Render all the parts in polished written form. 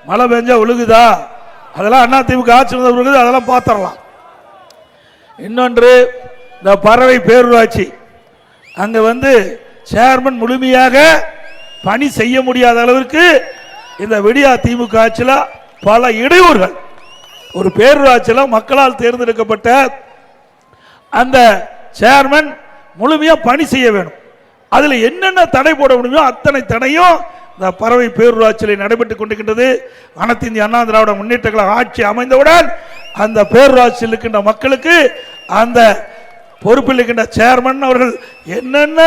மழை பெஞ்சா ஒழுகுதா, அதெல்லாம் அதிமுக ஆட்சி ஒழுகுது, அதெல்லாம் பார்த்துடலாம். இன்னொன்று இந்த பறவை பேரூராட்சி, அங்கே சேர்மன் முழுமையாக பணி செய்ய முடியாத அளவிற்கு இந்த விடியா திமுக ஆட்சியில் பல இடையூறுகள். ஒரு பேரூராட்சியில் மக்களால் தேர்ந்தெடுக்கப்பட்ட அந்த சேர்மன் முழுமையா பணி செய்ய வேணும். அதில் என்னென்ன தடை போட முடியுமோ அத்தனை தடையும் இந்த பறவை பேரூராட்சியில் நடைபெற்றுக் கொண்டிருக்கின்றது. அனைத்து இந்திய அண்ணா திராவிட முன்னேற்ற கழக ஆட்சி அமைந்தவுடன் அந்த பேரூராட்சியில் இருக்கின்ற மக்களுக்கு அந்த பொறுப்பில் இருக்கின்ற சேர்மன் அவர்கள் என்னென்ன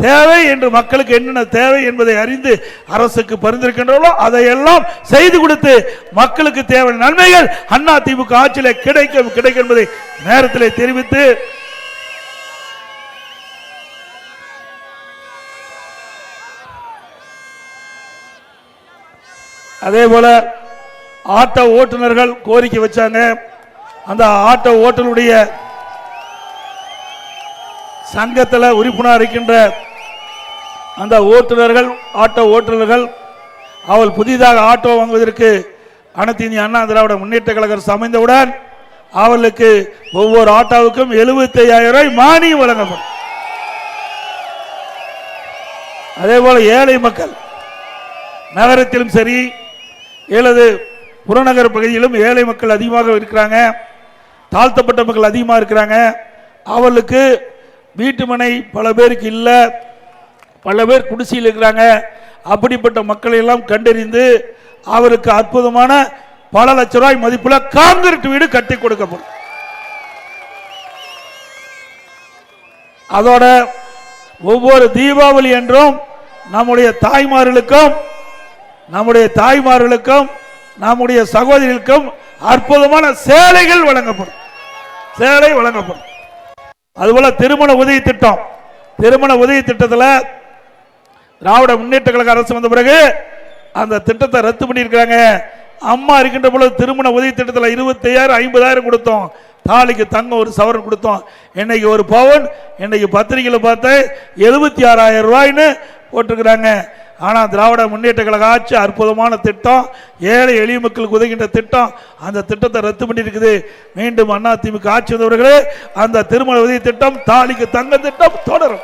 தேவை என்று, மக்களுக்கு என்னென்ன தேவை என்பதை அறிந்து அரசுக்கு பரிந்துரைக்கின்றோ அதையெல்லாம் செய்து கொடுத்து மக்களுக்கு தேவையான நன்மைகள் அண்ணா திமுக ஆட்சியில் கிடைக்கும் என்பதை நேரத்தில் தெரிவித்து, அதே போல ஆட்டோ ஓட்டுநர்கள் கோரிக்கை வச்சாங்க. அந்த ஆட்டோ ஓட்டுநருடைய சங்கத்தில் உறுப்பினர் இருக்கின்ற அந்த ஓட்டுநர்கள், ஆட்டோ ஓட்டுநர்கள் அவள் புதிதாக ஆட்டோ வாங்குவதற்கு அனைத்து இந்திய அண்ணா திராவிட முன்னேற்ற கழக அரசு அமைந்தவுடன் அவளுக்கு ஒவ்வொரு ஆட்டோவுக்கும் 75,000 ரூபாய் மானியம் வழங்கப்படும். அதே போல ஏழை மக்கள் நகரத்திலும் சரி அல்லது புறநகர் பகுதியிலும் ஏழை மக்கள் அதிகமாக இருக்கிறாங்க, தாழ்த்தப்பட்ட மக்கள் அதிகமாக இருக்கிறாங்க. அவளுக்கு வீட்டு மனை பல பேருக்கு இல்லை, பல பேர் குடிசையில் இருக்கிறாங்க. அப்படிப்பட்ட மக்களை எல்லாம் கண்டறிந்து அவருக்கு அற்புதமான பல லட்ச ரூபாய் மதிப்புள்ள கான்கிரீட் வீடு கட்டி கொடுக்கப்படும். அதோட ஒவ்வொரு தீபாவளி என்றும் நம்முடைய தாய்மார்களுக்கும் நம்முடைய சகோதரிகளுக்கும் அற்புதமான சேலைகள் வழங்கப்படும். சேலை வழங்கப்படும். அதுபோல திருமண உதவி திட்டத்தில் திராவிட முன்னேற்ற கழக அரசு வந்த பிறகு அந்த திட்டத்தை ரத்து பண்ணியிருக்காங்க. அம்மா இருக்கின்ற பொழுது திருமண உதவி திட்டத்தில் 25,000 50,000 கொடுத்தோம், தாலிக்கு தங்கம் ஒரு சவரன் கொடுத்தோம். இன்னைக்கு ஒரு பவுன் இன்னைக்கு பத்திரிகையில் பார்த்து 76,000 ரூபாய்னு போட்டிருக்கிறாங்க. ஆனால் திராவிட முன்னேற்ற கழக ஆட்சி அற்புதமான திட்டம், ஏழை எளிய மக்களுக்கு உதவுகின்ற திட்டம், அந்த திட்டத்தை ரத்து பண்ணியிருக்குது. மீண்டும் அண்ணா திமுக ஆட்சி வந்தவர்களே அந்த திருமண உதவி திட்டம், தாலிக்கு தங்க திட்டம் தொடரும்.